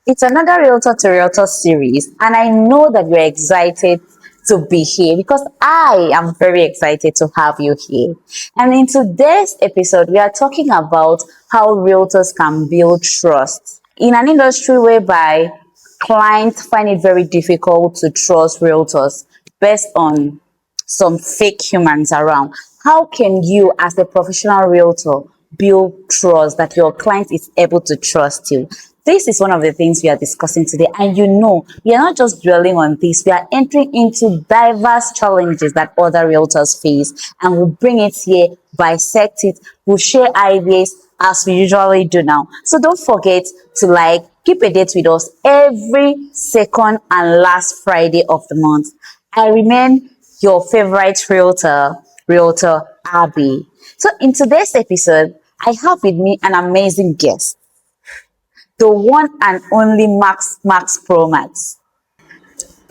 It's another Realtor to Realtor series, and I know that you're excited to be here because I am very excited to have you here. And in today's episode, we are talking about how realtors can build trust in an industry whereby clients find it very difficult to trust realtors based on some fake humans around. How can you, as a professional realtor, build trust that your client is able to trust you? This is one of the things we are discussing today. And we are not just dwelling on this, we are entering into diverse challenges that other realtors face. And we'll bring it here, bisect it, we'll share ideas as we usually do now. So don't forget to keep a date with us every second and last Friday of the month. I remain your favorite realtor Abby. So in today's episode, I have with me an amazing guest, the one and only Max Pro Max.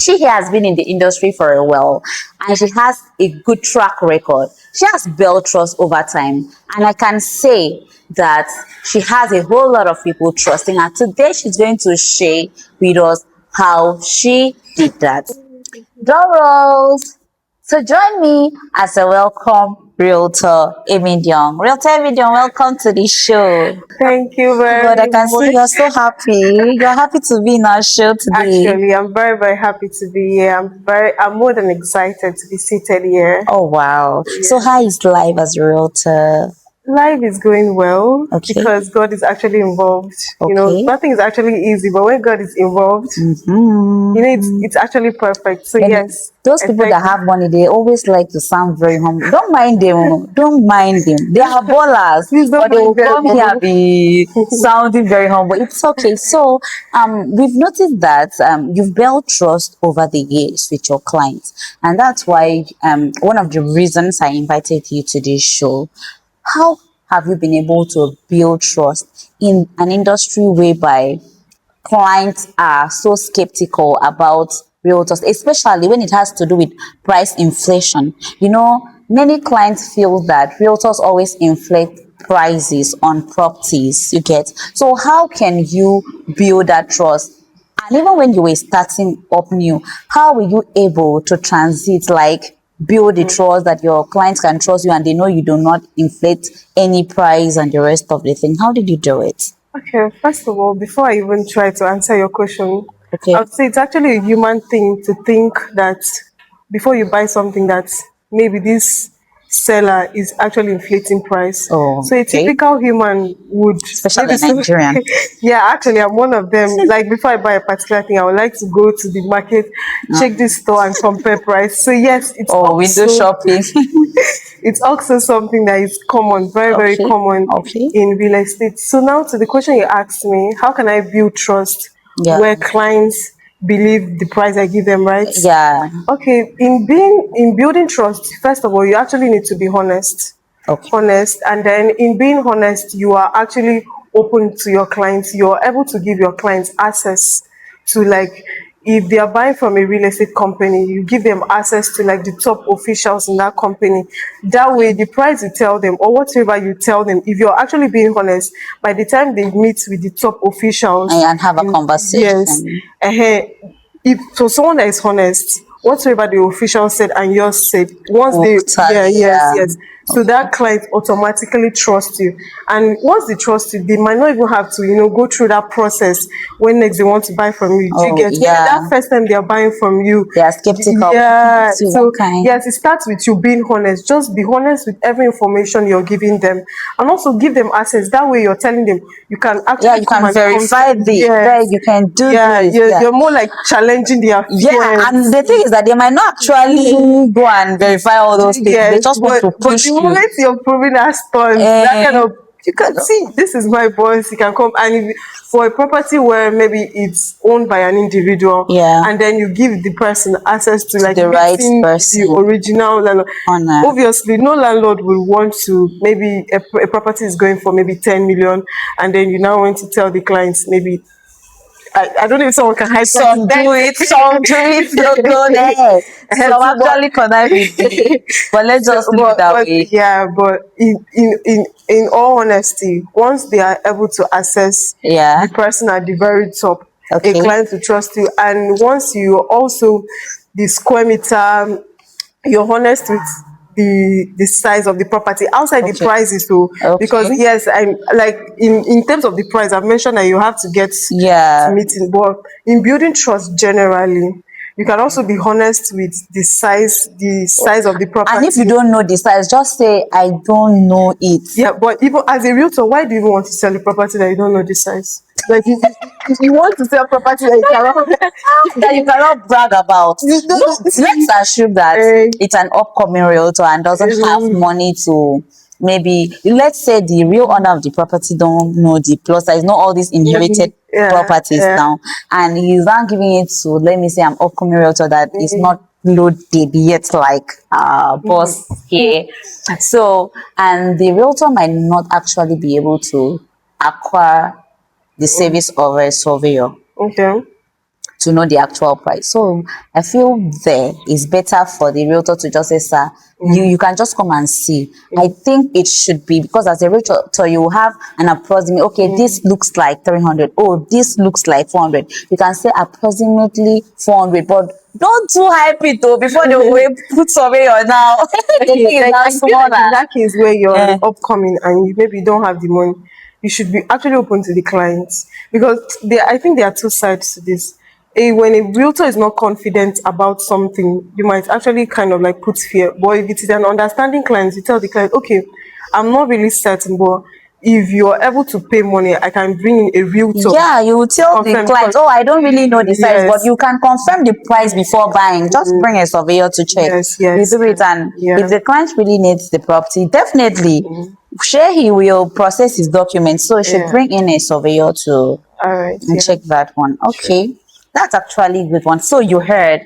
She has been in the industry for a while and she has a good track record. She has built trust over time, and I can say that she has a whole lot of people trusting her. Today, she's going to share with us how she did that. Drum. So join me as a welcome realtor, Emidion. Realtor Emidion, welcome to the show. Thank you God, I very can see you're much. so happy. You're happy to be in our show today. Actually, I'm very, very happy to be here. I'm more than excited to be seated here. Oh wow. So Yeah. how is life as a realtor? Life is going well Okay. because God is actually involved. Okay. Nothing is actually easy, but when God is involved, it's actually perfect. So And yes, those I people thank that have money, they always like to sound very humble. Don't mind them. Don't mind them. They are ballers, please don't but they will mind them. come here be sounding very humble. It's okay. So, we've noticed that you've built trust over the years with your clients, and that's why one of the reasons I invited you to this show. How have you been able to build trust in an industry whereby clients are so skeptical about realtors, especially when it has to do with price inflation? Many clients feel that realtors always inflate prices on properties, you get. So how can you build that trust? And even when you were starting up new, how were you able to transit, build the trust that your clients can trust you and they know you do not inflate any price and the rest of the thing? How did you do it? Okay, first of all, before I even try to answer your question, I Okay. would say it's actually a human thing to think that before you buy something that maybe this seller is actually inflating price. Oh, So a okay. typical human would maybe Especially so Nigerian. yeah, actually I'm one of them. Like before I buy a particular thing, I would like to go to the market, check this store and compare price. So yes, Oh, window shopping. it's also something that is common, very, very Okay. common Okay. in real estate. So now to the question you asked me, how can I build trust Yeah. where clients believe the price I give them, right? Yeah. Okay, in building trust, first of all, you actually need to be honest. Okay. Honest, and then in being honest, you are actually open to your clients. You're able to give your clients access to, like, if they are buying from a real estate company, you give them access to like the top officials in that company. That way, the price you tell them or whatever you tell them, if you're actually being honest, by the time they meet with the top officials, And have a yes, conversation. if so someone that is honest, whatsoever the official said and yours said, once Will they, yeah, tally. yes, Yeah. yes, so Okay. that client automatically trusts you. And once they trust you, they might not even have to, go through that process when next they want to buy from you. Do you Oh, get, maybe that yeah. first time they are buying from you? They are skeptical. Yeah, See what so kind? yes, it starts with you being honest. Just be honest with every information you're giving them, and also give them access. That way you're telling them you can Yeah, actually you come can and verify this. There, yes, you can do yeah, this. you're, Yeah. you're more like challenging their Yeah, and fears. the thing is that they might not actually go and verify all those things. They Yes, just want to but the push you. moment you're proving that stunt, that kind Eh, of, you can see this is my boss. You can come, and if, for a property where maybe it's owned by an individual, yeah, and then you give the person access to to like the right meeting the person. original landlord. Honor. Obviously, no landlord will want to, maybe a property is going for maybe 10 million, and then you now want to tell the clients maybe, I don't know if someone can hide something. Some do it, some do it, don't go there. Some actually connect with it. But let's So, just leave it but that but way. yeah, but in all honesty, once they are able to access Yeah. the person at the very top, a Okay. client to trust you. And once you also the square meter, you're honest with the size of the property outside the Okay. prices. So because Okay. yes, I'm like in terms of the price, I've mentioned that you have to get to Yeah. meeting, but in building trust generally, you can also be honest with the size of the And if you property. don't know the size, just say I don't know it. Yeah, but even as a realtor, why do you even want to sell a property that you don't know the size? Like if you want to sell property that you cannot, That you cannot brag about. you No, don't let's assume that it's an upcoming realtor and doesn't have money to, maybe let's say the real owner of the property don't know the plus size, not all these inherited yeah, properties yeah. now, and he's not giving it to, let me say, an upcoming realtor that is not loaded yet, like boss here. So, and the realtor might not actually be able to acquire the service of a surveyor Okay. to know the actual price. So I feel there is better for the realtor to just say, sir, you can just come and see. I think it should be, because as a realtor you have an approximate, okay, this looks like 300. Oh, this looks like 400. You can say approximately 400, but don't too hype it though before they will put surveyor now. The Okay, thing is like now I feel like in smaller. that case where you're Yeah. upcoming and you maybe don't have the money, you should be actually open to the clients because I think there are two sides to this. When a realtor is not confident about something, you might actually kind of like put fear. But if it is an understanding client, you tell the client, okay, I'm not really certain, but if you're able to pay money, I can bring in a realtor Yeah, you will to tell the confirm client, because oh, I don't really know the size, but yes, you can confirm the price before buying. Just bring a surveyor to check. yes, You yes, do it, and if yeah, the client really needs the property, definitely, sure, he will process his documents. So you should yeah. bring in a surveyor to All right, yeah, check that one. sure. Okay, that's actually a good one. So you heard,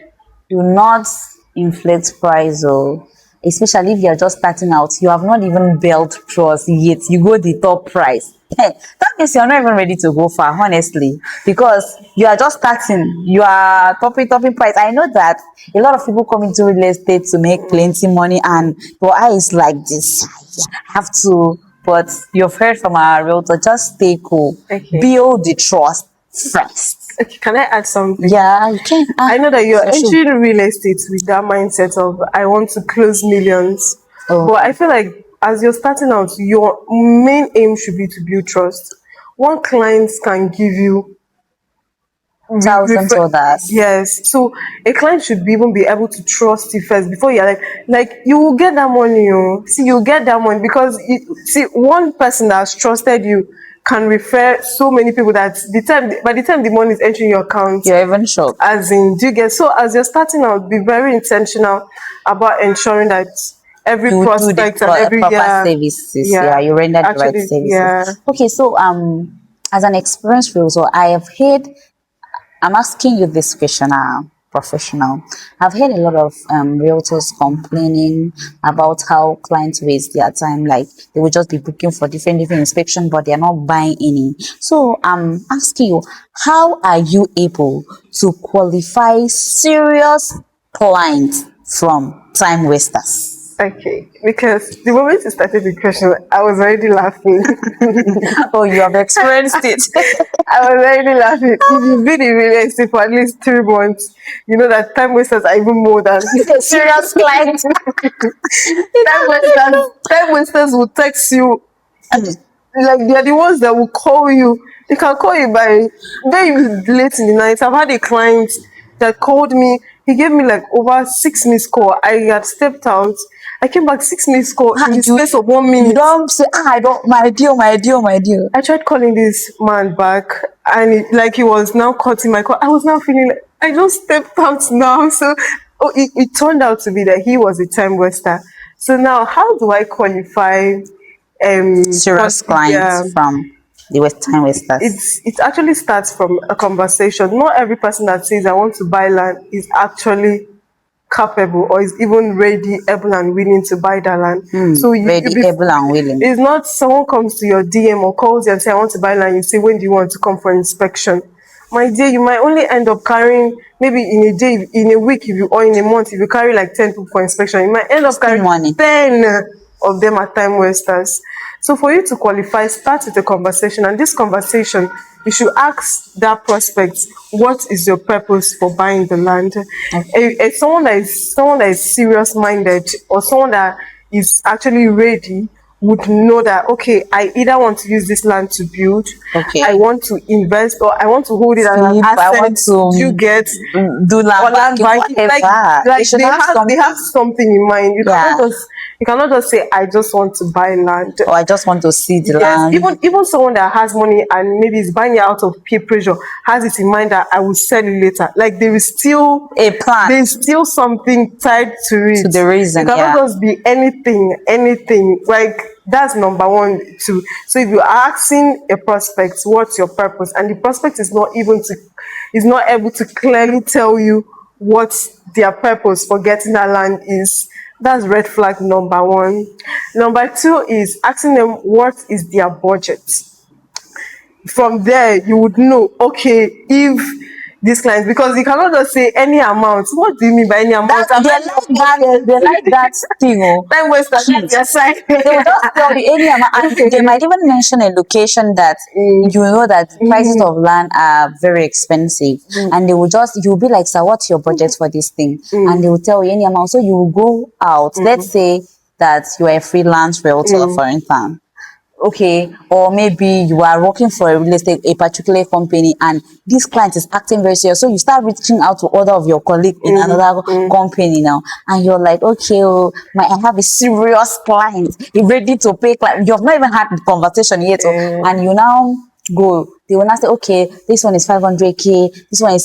do not inflate price, oh, especially if you're just starting out. You have not even built trust yet. You go the top price. Hey, that means you're not even ready to go far, honestly, because you are just starting. You are topping price. I know that a lot of people come into real estate to make plenty money, and your eyes like this. I have to, but you've heard from our realtor. Just stay cool, Okay. build the trust first. Okay, can I add something? Yeah, you can. I know that you're For sure. entering real estate with that mindset of I want to close millions. Oh, But I feel like as you're starting out, your main aim should be to build trust. One client can give you thousands refer, others. yes. So a client should be even be able to trust you first before you're like you will get that money, you see, you get that money because see one person that's trusted you can refer so many people that by the time the money is entering your account, You're even shocked. as in, do you get, so as you're starting out, be very intentional about ensuring that every You do the prospect and every proper year, services. Yeah, yeah, you render the right actually, services. yeah. Okay, so as an experienced realtor, I have heard, I'm asking you this question now, professional. I've heard a lot of realtors complaining about how clients waste their time. Like they will just be booking for different inspection, but they're not buying any. So I'm asking you, how are you able to qualify serious clients from time wasters? Okay, because the moment you started the question, I was already laughing. Oh, you have experienced it. I was already laughing. If you've been in real estate for at least 3 months, you know that time wasters are even more than Serious clients. time wasters will text you. Like they are the ones that will call you. They can call you by very late in the night. I've had a client that called me. He gave me like over 6 missed call. I had stepped out. I came back 6 missed call in the you, space of one you minute. don't say, ah, I don't, my dear. I tried calling this man back, and like he was now cutting my call. I was now feeling like I just stepped out now. So, it turned out to be that he was a time waster. So now, how do I qualify? Serious Yeah, clients from the West Time Wasters. it actually starts from a conversation. Not every person that says I want to buy land is actually capable or is even ready, able, and willing to buy that land. So you Ready, be, able, and willing. it's not someone comes to your DM or calls you and say I want to buy land. You say when do you want to come for inspection? My dear, you might only end up carrying maybe in a day, in a week, if you or in a month, if you carry like 10 people for inspection, you might end up Wasting carrying money. 10 of them at time wasters. So for you to qualify, start with a conversation, and this conversation you should ask that prospect, what is your purpose for buying the land? Okay. Someone that is serious minded, or someone that is actually ready, would know that, okay, I either want to use this land to build, I Okay. want to invest, or I want to hold it as an Sleep. I asset. want to You get, do or land land banking, banking, whatever. They like should have they have something. something in mind. Yeah. You cannot just say, I just want to buy land. Or I just want to see the Yes, land. even someone that has money and maybe is buying it out of peer pressure, has it in mind that I will sell it later. Like A plan there is still something tied to to it. the You reason. cannot Yeah. just be anything. Like, that's number one too. So if you're asking a prospect what's your purpose, and the prospect is not able to clearly tell you what their purpose for getting that land is, that's red flag number one. Number two is asking them what is their budget. From there you would know, okay, if this client, because you cannot just say any amount. What do you mean by any That amount? I'm they not like that. They like that thing. Oh. time waster, Hmm. that's their side. They will just tell you any amount, and they might even mention a location that you know that the prices of land are very expensive, and they will just you'll be like, "Sir, what's your budget for this thing?" And they will tell you any amount. So you will go out. Let's say that you are a freelance realtor, for instance. Okay, or maybe you are working for a real estate, a particular company, and this client is acting very serious. So you start reaching out to other of your colleagues in another company now, and you're like, okay, oh, I have a serious client, he's ready to pay. Client. You've not even had the conversation yet, oh, and you now go. They will now say, okay, this one is 500K, this one is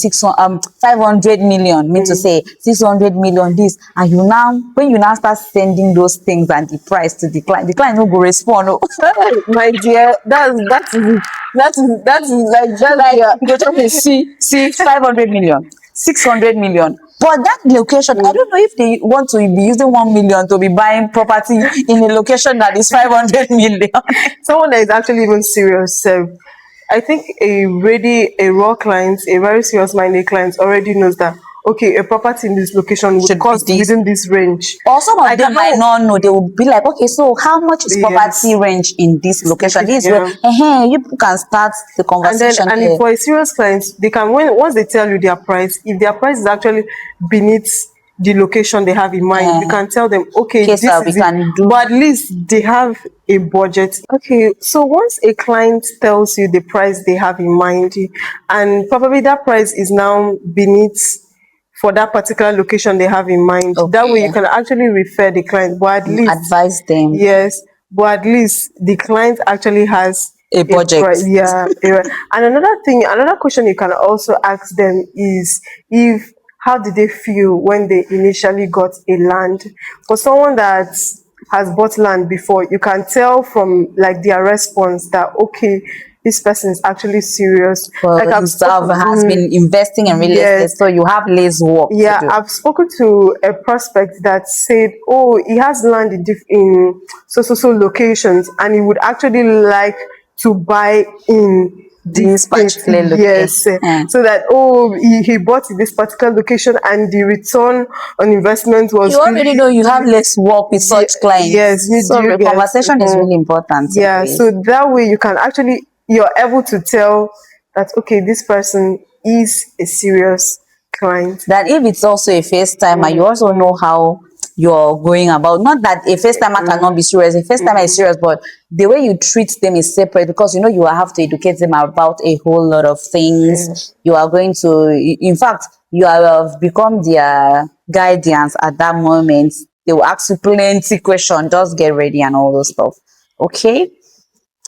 500 million, mean to say 600 million, this, and you now, when you now start sending those things and the price to the client no go respond. Oh. My dear, that is like that's Like their you go tell me, see 500 million, 600 million. But that location, I don't know if they want to be using 1 million to be buying property in a location that is 500 million. someone that is actually even serious. I think a raw client, a very serious minded client, already knows that, okay, a property in this location would Should be cost this. within this range. Or some I of them might cannot. not know. They will be like, okay, so how much is property Yes, range in this this location? location, This is where yeah. you people can start the conversation And if there. for a serious client, they can, when once they tell you their price, if their price is actually beneath the location they have in mind, you Uh, can tell them, okay, okay, this sir, we is it. can do. But at least they have a budget. Okay, so once a client tells you the price they have in mind, and probably that price is now beneath for that particular location they have in mind, that way you Okay, can actually refer the client. But at you least, advise them yes, but at least the client actually has a a budget. price. Yeah, and another question you can also ask them is, if how did they feel when they initially got a land? For someone that has bought land before, you can tell from like their response that, okay, this person is actually serious. Well, Like, I've himself spoken. has been investing in real estate, Yes, so you have less work to yeah, do. I've spoken to a prospect that said, oh, he has land in so locations, and he would actually like to buy in this This state. particular location. Yes, so that, oh, he bought in this particular location, and the return on investment You was already really, know you have less work with yeah, such clients. yes, So you the get. conversation is really important Yeah, anyways. so that way you can actually, you're able to tell that, okay, this person is a serious client. That if it's also a FaceTimer, you also know how you're going about. Not that a FaceTimer cannot be serious. A FaceTimer is serious, but the way you treat them is separate because you know you will have to educate them about a whole lot of things. You are going to, in fact, you have become their guidance at that moment. They will ask you plenty questions. Just get ready and all those stuff. Okay.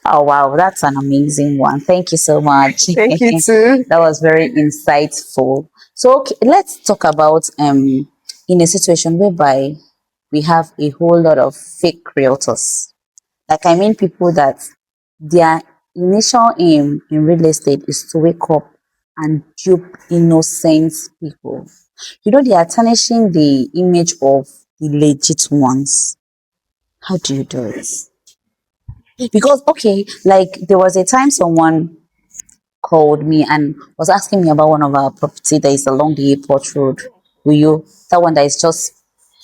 Oh wow, that's an amazing one. Thank you so much. Thank you too. That was very insightful. So okay, let's talk about in a situation whereby we have a whole lot of fake realtors. Like I mean people that their initial aim in real estate is to wake up and dupe innocent people. You know, they are tarnishing the image of the legit ones. How do you do it? Because okay, like there was a time someone called me and was asking me about one of our property that is along the airport road. Will you that one that is just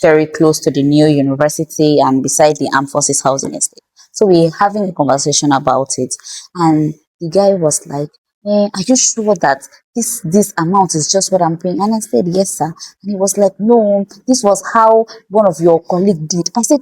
very close to the new university and beside the armed forces housing estate. So we're having a conversation about it, and the guy was like, Are you sure that this amount is just what I'm paying? And I said, yes, sir. And he was like, no, this was how one of your colleague did. I said,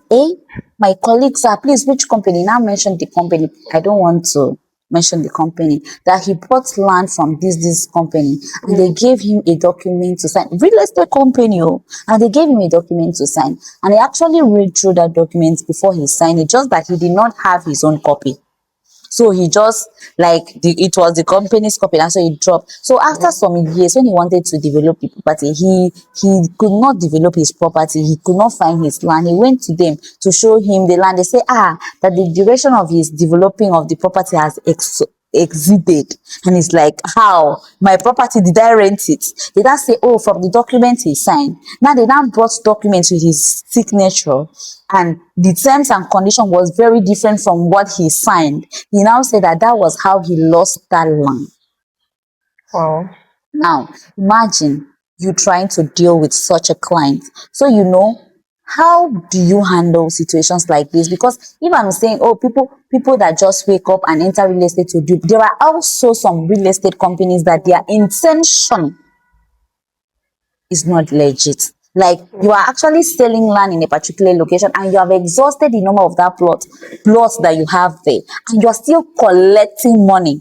my colleague, sir, please, which company? Now mention the company. I don't want to mention the company. That he bought land from this company, and they gave him a document to sign. Real estate company, oh, and they gave him a document to sign. And he actually read through that document before he signed it, just that he did not have his own copy. So he just like it was the company's copy, and so he dropped. So after some years, when he wanted to develop the property, he could not develop his property. He could not find his land. He went to them to show him the land. They say, that the duration of his developing of the property has exceeded. And it's like, how? My property, did I rent it? They now say, oh, from the document he signed. Now they now brought documents with his signature, and the terms and condition was very different from what he signed. He now said that that was how he lost that land. Wow. Now, imagine you trying to deal with such a client. So, how do you handle situations like this? Because if I'm saying, oh, people that just wake up and enter real estate to do, there are also some real estate companies that their intention is not legit. Like, you are actually selling land in a particular location, and you have exhausted the number of that plots that you have there, and you are still collecting money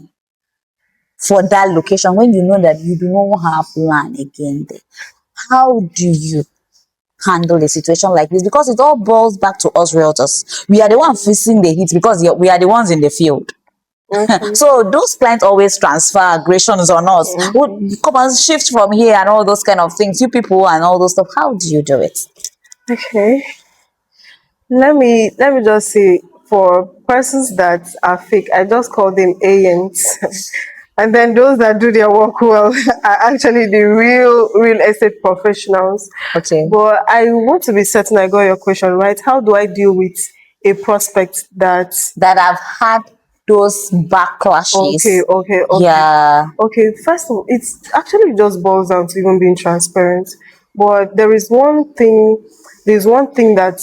for that location when you know that you do not have land again there. How do you handle a situation like this? Because it all boils back to us realtors. We are the ones facing the heat because we are the ones in the field. Okay. So those clients always transfer aggressions on us. Oh, come on, shift from here and all those kind of things. You people and all those stuff. How do you do it? Okay. Let me just say, for persons that are fake, I just call them ANs. And then those that do their work well are actually the real estate professionals. Okay. But I want to be certain I got your question right. How do I deal with a prospect that, That I've had those okay, backlashes. okay, okay. Yeah. Okay, first of all, it's actually just boils down to even being transparent. But there's one thing that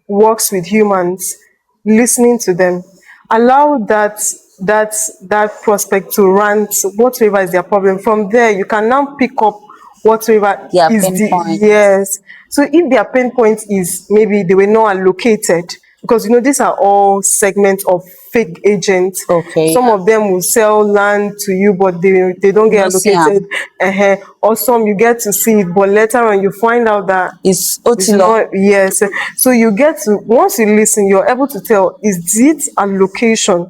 works with humans, listening to them. Allow that that prospect to rant whatever is their problem. From there, you can now pick up whatever Yeah, is the, pinpoint. yes. So if their pain point is maybe they were not allocated, because these are all segments of fake agents. Okay, Some yeah. of them will sell land to you, but they don't You get know, see, allocated. Or some you get to see it, but later on you find out that it's it's Otilo not, yes. So you get to, once you listen, you're able to tell, is it allocation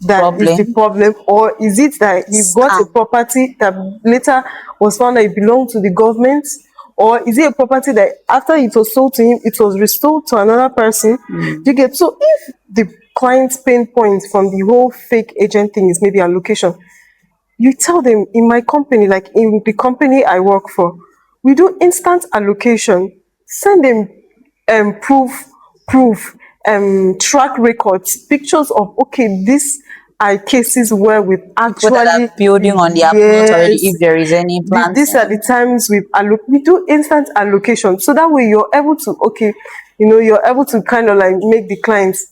that is the problem. problem, or is it that he got a Scam. property that later was found that it belonged to the government, or is it a property that after it was sold to him, it was restored to another person? You get, so if the client's pain point from the whole fake agent thing is maybe allocation, you tell them, in my company, like in the company I work for, we do instant allocation. Send them proof, track records, pictures of, okay, these are cases where we've People that are actually, building on their plot already, yes, if there is any these are the planting. times we do instant allocation, so that way you're able to, okay, you're able to kind of like make the clients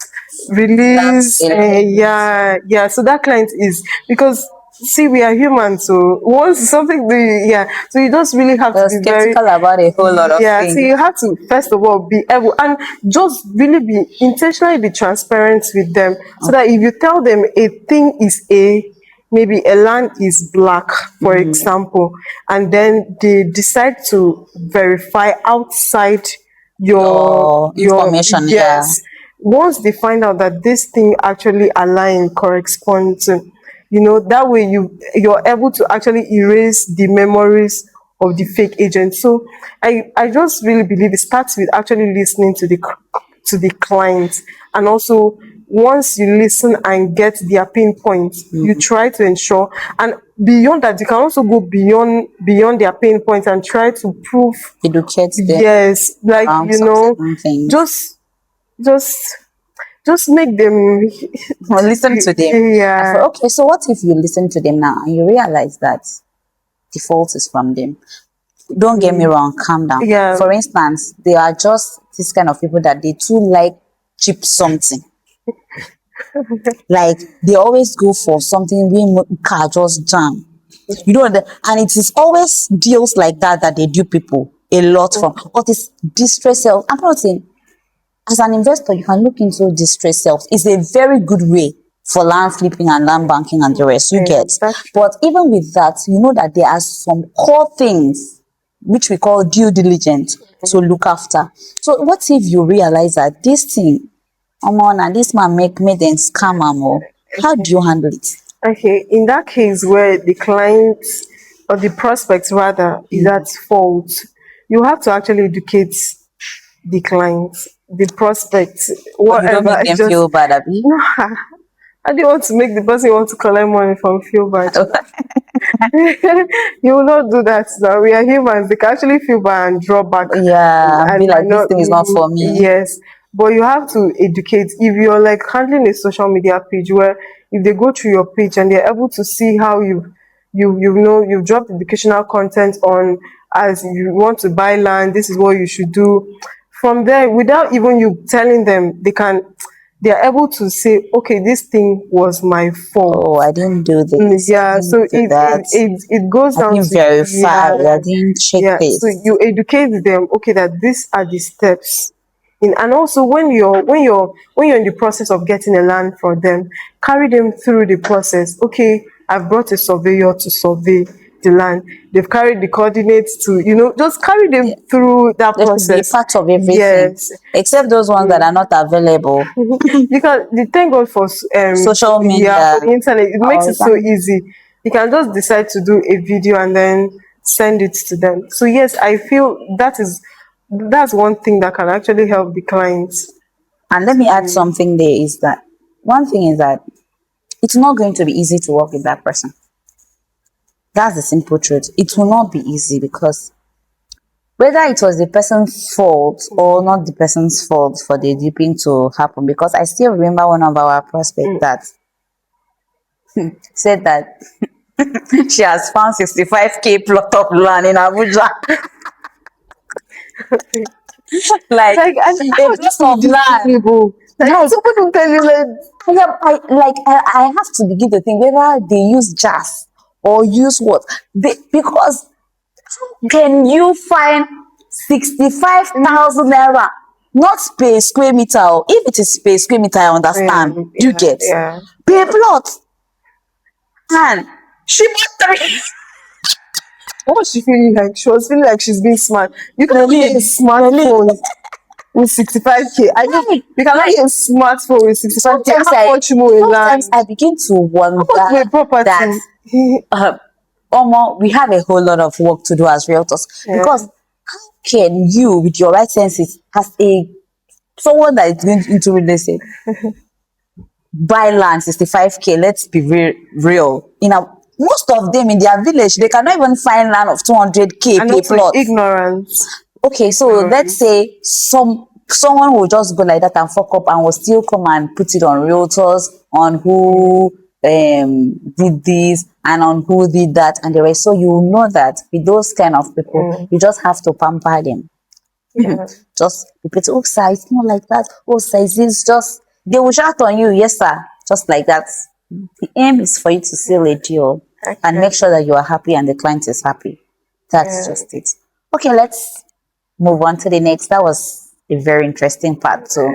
Relax release, a little bit. yeah, so that client is, because see, we are human, so once something yeah, so you just really have to They're be very, skeptical about a whole lot of yeah, so things. you have to first of all be able, and just really be intentionally be transparent with them, so that if you tell them a thing is maybe a land is black, for example, and then they decide to verify outside Your your, information, yeah. yes, once they find out that this thing actually align corresponds, that way you're able to actually erase the memories of the fake agent. So I just really believe it starts with actually listening to the client, and also once you listen and get their pinpoint, you try to ensure, and beyond that, you can also go beyond their pain point and try to prove, Educate them yes, like, around some certain things. just just just make them, Well, listen to them. I yeah, thought, okay, so what if you listen to them now and you realize that the fault is from them? Don't get me wrong, calm down. yeah, For instance, they are just this kind of people that they too like cheap something. Like they always go for something we car just jam. You know, and it is always deals like that that they do people a lot from. All this distress sales. I'm not saying as an investor, you can look into distress sales. It's a very good way for land flipping and land banking and the rest. You Yeah, get. that's true. But even with that, you know that there are some core things which we call due diligence to look after. So what if you realize that this thing, on and this man made them scam am oh? How do you handle it? Okay, in that case where the client or the prospect rather is at fault, you have to actually educate the client, the prospect, Oh, you don't whatever. make It's them just feel bad, Abby? no. I didn't want to make the person want to collect money from feel bad. You will not do that now. We are humans. They can actually feel bad and draw back Yeah, be and like might this not thing is not for me. yes. But you have to educate. If you're like handling a social media page where if they go through your page and they're able to see how you know you've dropped educational content on as you want to buy land, this is what you should do. From there, without even you telling them, they are able to say, okay, this thing was my fault. Oh, I didn't do this. I Yeah, so didn't do that. it goes I down didn't to verify. I yeah, didn't check yeah. So this. you educate them, okay, that these are the steps. And also when you're in the process of getting a land for them, carry them through the process. Okay, I've brought a surveyor to survey the land. They've carried the coordinates to, just carry them Yeah, through that they should be a process. part of everything, Yes. except those ones that are not available. You can thank God for Social yeah, for the media. internet. It makes Oh, it you so can, easy. You can just decide to do a video and then send it to them. So yes, I feel that's one thing that can actually help the clients and let me add to something there is that one thing is that it's not going to be easy to work with that person. That's the simple truth. It will not be easy because whether it was the person's fault or not the person's fault for the dipping to happen, because I still remember one of our prospects that said that she has found 65K plot of land in Abuja. Like like, and a how is this plot thing of this land. valuable? Like Like someone will tell you like I have to begin to think whether they use jazz or use what. Because can you find 65,000 naira? Not per square meter. Oh. If it is per square meter, I yeah, understand. Do you yeah, get? yeah. Per plot. And she bought three. What was she feeling like? She was feeling like she's being smart. You cannot get a Nelly, Nelly. smartphone with 65K. I know Like, you cannot like get a smartphone with 65K. How much more a sometimes land? I begin to How much more a wonder that property? uh, Omo, we have a whole lot of work to do as realtors Yeah. because how can you, with your right senses, as a someone that is going into real estate, buy land 65K? Let's be real. Most of them in their village, they cannot even find land of 200K And per also plot. ignorance. Okay, so let's Ignorance. say someone will just go like that and fuck up and will still come and put it on realtors on who did this and on who did that and the rest. So you know that with those kind of people, you just have to pamper them. Yeah. Just repeat, oh sir, it's not like that. Oh sir, it's just they will shout on you, yes sir, just like that. The aim is for you to seal a deal and make Actually. sure that you are happy and the client is happy. That's Yeah. just it. Okay, let's move on to the next. That was a very interesting part too.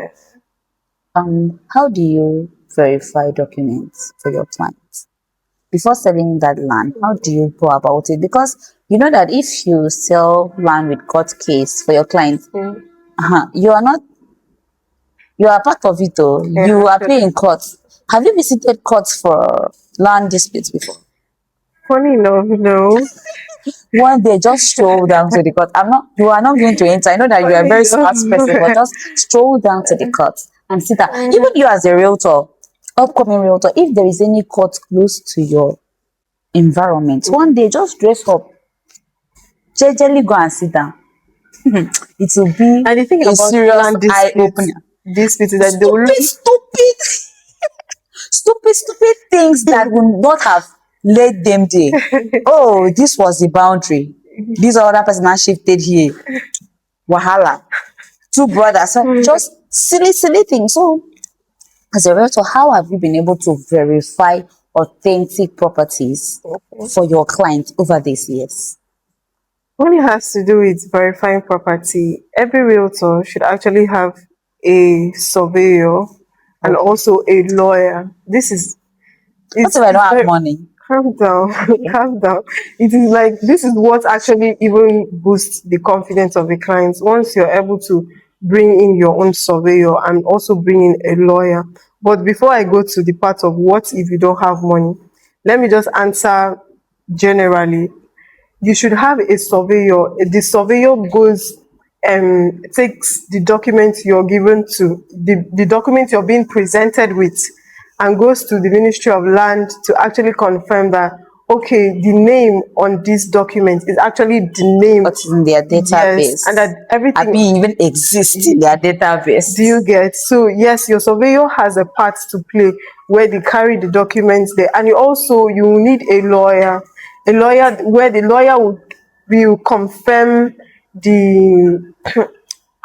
How do you verify documents for your clients before selling that land? How do you go about it? Because you know that if you sell land with court case for your clients, Mm. you are not, you are part of it. Oh, Yeah, you appear actually. in court. Have you visited courts for land disputes before? Funny enough, no. One day, just stroll down to the court. You are not going to enter. I know that you are a Funny very smart person, but enough. just stroll down to the court and sit down. Even you as a realtor, upcoming realtor, if there is any court close to your environment, one day just dress up, jejely go and sit down. It will be And the thing a about serious land eye disputes, opener. disputes is that they will Stupid, stupid, stupid things that would not have led them there. Oh, this was the boundary. This other person has shifted here. Wahala. Two brothers. So just silly things. So As a realtor, how have you been able to verify authentic properties for your clients over these years? When it has to do with verifying property, every realtor should actually have a surveyor and Okay. also a lawyer. This is What if it's I don't it's have very money? calm down, Okay. calm down. It is like this is what actually even boosts the confidence of the clients once you're able to bring in your own surveyor and also bring in a lawyer. But before I go to the part of what if you don't have money, let me just answer generally. You should have a surveyor. The surveyor goes and takes the document you're given to, the document you're being presented with, and goes to the Ministry of Land to actually confirm that, okay, the name on this document is actually the name, What is in their yes, and that database? I everything. mean, even exist in their Do you database. get? So yes, your surveyor has a part to play where they carry the documents there, and you need a lawyer where the lawyer will confirm the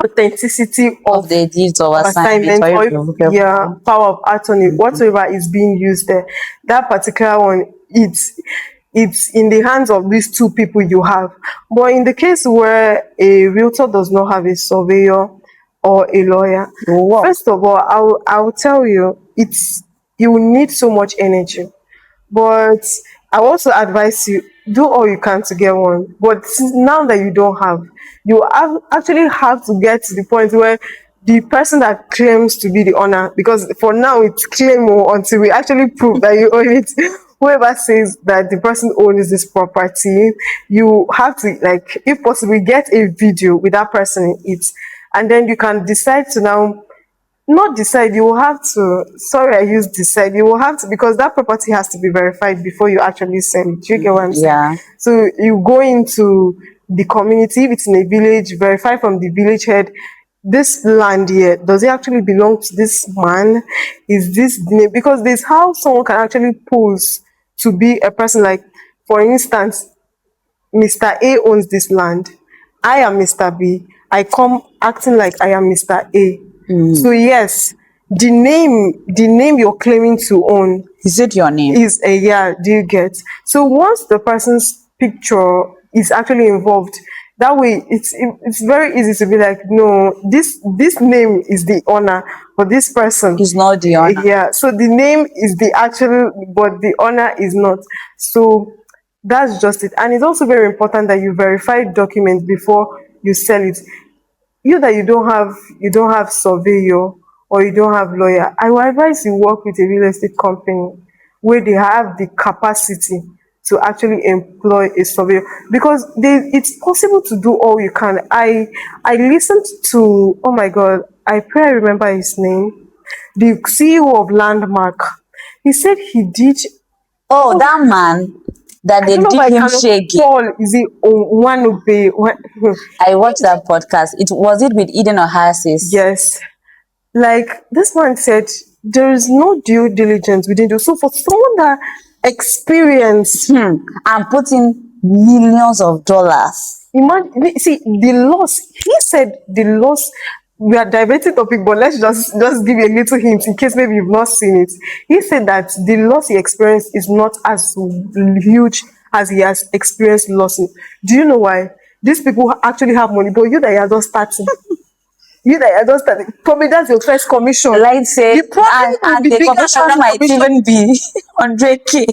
authenticity Of the deeds of of assignment assignment or or if, yeah, irrevocable. power of attorney, whatsoever is being used there. That particular one, it's in the hands of these two people you have. But in the case where a realtor does not have a surveyor or a lawyer, It will work. first of all, I'll tell you, you will need so much energy, but I also advise you do all you can to get one. But now that you don't have, actually have to get to the point where the person that claims to be the owner, because for now it's claim until we actually prove that you own it. Whoever says that the person owns this property, you have to, like, if possible, get a video with that person in it, and then you can decide to now not decide, you will have to, sorry I used decide, you will have to, because that property has to be verified before you actually sell it. Do you get what I'm saying? Yeah. So you go into the community, if it's in a village, verify from the village head, this land here, does it actually belong to this man? Is this the name? Because there's how someone can actually pose to be a person, like, for instance, Mr. A owns this land. I am Mr. B. I come acting like I am Mr. A. So yes, the name you're claiming to own Is it your name? is a, yeah, do you get? So once the person's picture is actually involved, that way it's very easy to be like, no, this name is the owner, but this person, He's not the owner. yeah. So the name is the actual, but the owner is not. So that's just it. And it's also very important that you verify documents before you sell it. You that you don't have surveyor or you don't have lawyer, I will advise you work with a real estate company where they have the capacity to actually employ a surveyor, because it's possible to do all you can. I listened to, oh my god, I pray I remember his name, the CEO of Landmark. He said he did, Oh, that man that I they don't know if did I him can shaggy. Paul, is it Onwanube? I watched that podcast. It was it with Eden Ohasis. Yes. Like this man said, there is no due diligence within you. So for someone that experienced, And put in millions of dollars. imagine, see the loss. He said the loss. We are diverting topic, but let's just give you a little hint in case maybe you've not seen it. He said that the loss he experienced is not as huge as he has experienced loss. Do you know why? These people actually have money, but you that you are just starting. You that you are just starting. Probably that's your first commission. Like say, The and, profit will and be the bigger commission than that might commission. even be 100K.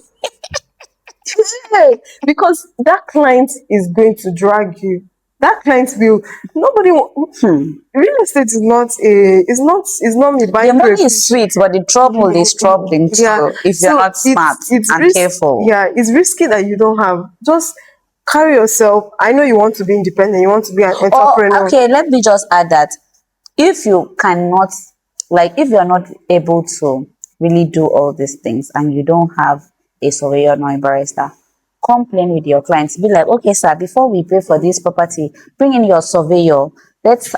Yeah, because that client is going to drag you. That client will, nobody real estate is not me The buying money is crayfish. sweet, but the trouble is troubling Yeah, too if you're so not smart it's and risk. careful. Yeah, it's risky that you don't have. Just carry yourself. I know you want to be independent, you want to be an Or entrepreneur. okay, let me just add that if you cannot, like, if you're not able to really do all these things and you don't have a surveyor nor a barrister, complain with your clients. Be like, okay, sir, before we pay for this property, bring in your surveyor. Let's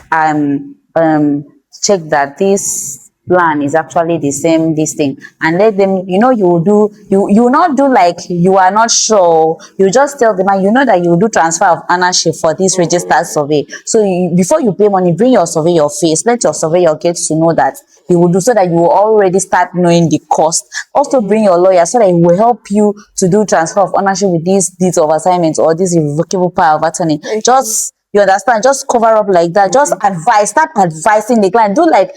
check that this plan is actually the same this thing, and let them, you will do, you will not do like you are not sure. You just tell the man, that you will do transfer of ownership for this registered survey. So before you pay money, bring your surveyor face, let your surveyor get to know that he will do, so that you will already start knowing the cost. Also bring your lawyer, so that he will help you to do transfer of ownership with these deeds of assignment or this irrevocable power of attorney. Okay. Just, you understand, just cover up like that. Just advise, start advising the client. Do like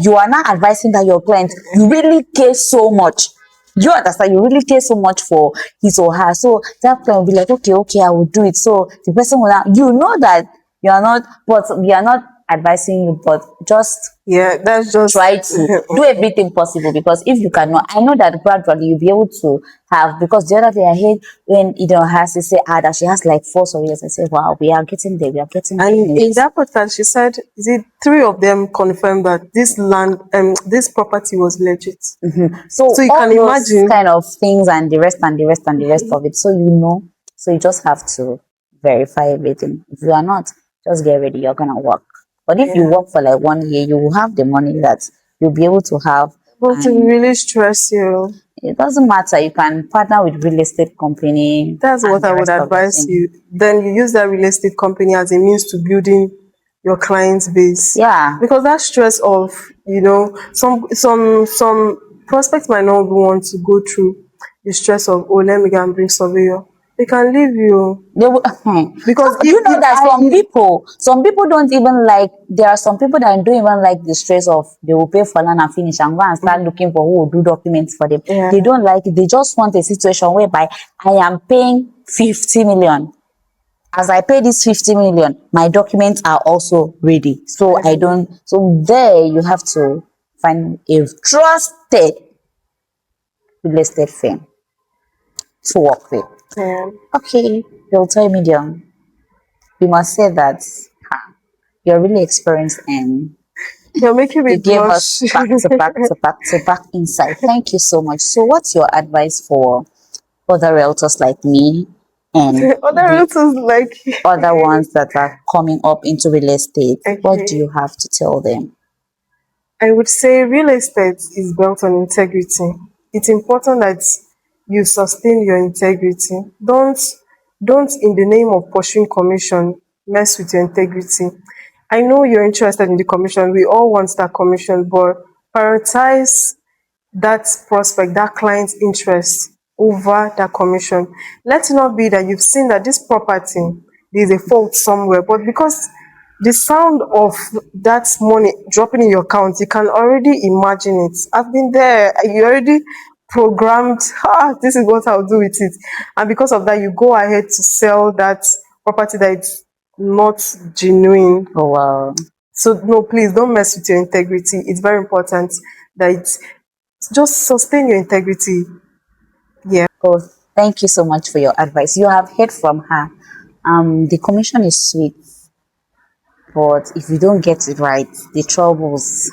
you are not advising that your client, you really care so much. You understand, you really care so much for his or her. So that client will be like, okay, okay, I will do it. So the person will now, that you are not, but we are not advising you, but just Yeah, that's just try to do everything possible, because if you cannot, I know that gradually you'll be able to have, because the other day I heard when has to say that she has like 4 surveys. I say, wow, we are getting there, we are getting and in close. that podcast she said, is it three of them confirmed that this land this property was legit. So So you can all those imagine. kind of things and the rest and the rest and the rest of it. So so you just have to verify everything. If you are not, just get ready, you're gonna work. But if you Yeah. work for like 1 year, you will have the money that you'll be able to have. But to And really stress you, it doesn't matter. You can partner with real estate company that's and what I the would rest of the advise thing. you. Then you use that real estate company as a means to building your client's base. Yeah. Because that stress of, some prospects might not want to go through the stress of, oh, let me go and bring surveyor. They can leave you. They will, Because do you know if that I if some people don't even like, there are some people that don't even like the stress of they will pay for land and finish and go and start looking for who will do documents for them. yeah, They don't like it. They just want a situation whereby I am paying 50 million. As I pay this 50 million, my documents are also ready. So I don't, so there you have to find a trusted real estate firm to work with. yeah. Okay, realtor medium. We must say that you're really experienced, and You're making me you gave blush. us back to back to back to back insight. Thank you so much. So, what's your advice for other realtors like me and Other the realtors like other ones that are coming up into real estate? What do okay. you have to tell them? I would say real estate is built on integrity. It's important that you sustain your integrity. Don't in the name of pursuing commission mess with your integrity. I know you're interested in the commission. We all want that commission, but prioritize that prospect, that client's interest over that commission. Let it not be that you've seen that this property, there's a fault somewhere, but because the sound of that money dropping in your account, you can already imagine it. I've been there. You already programmed, this is what I'll do with it. And because of that, you go ahead to sell that property that it's not genuine. Oh, wow. So no, please don't mess with your integrity. It's very important that it's just sustain your integrity. Yeah. Oh, thank you so much for your advice. You have heard from her. The commission is sweet, but if you don't get it right, the troubles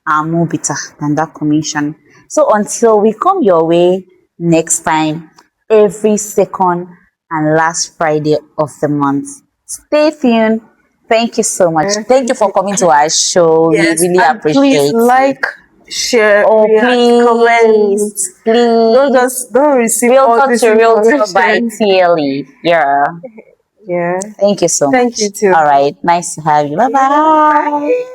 are more bitter than that commission. So until we come your way next time, every second and last Friday of the month, stay tuned. Thank you so much. Thank you for coming to our show. We Yes, really and please appreciate it. like, share, Oh, react, comment. please, please. Don't receive all Realtor this to Realtor by information. TLE. Yeah. Yeah. Thank you so Thank much. you too. All right. Nice to have you. Bye Yeah. bye. Bye.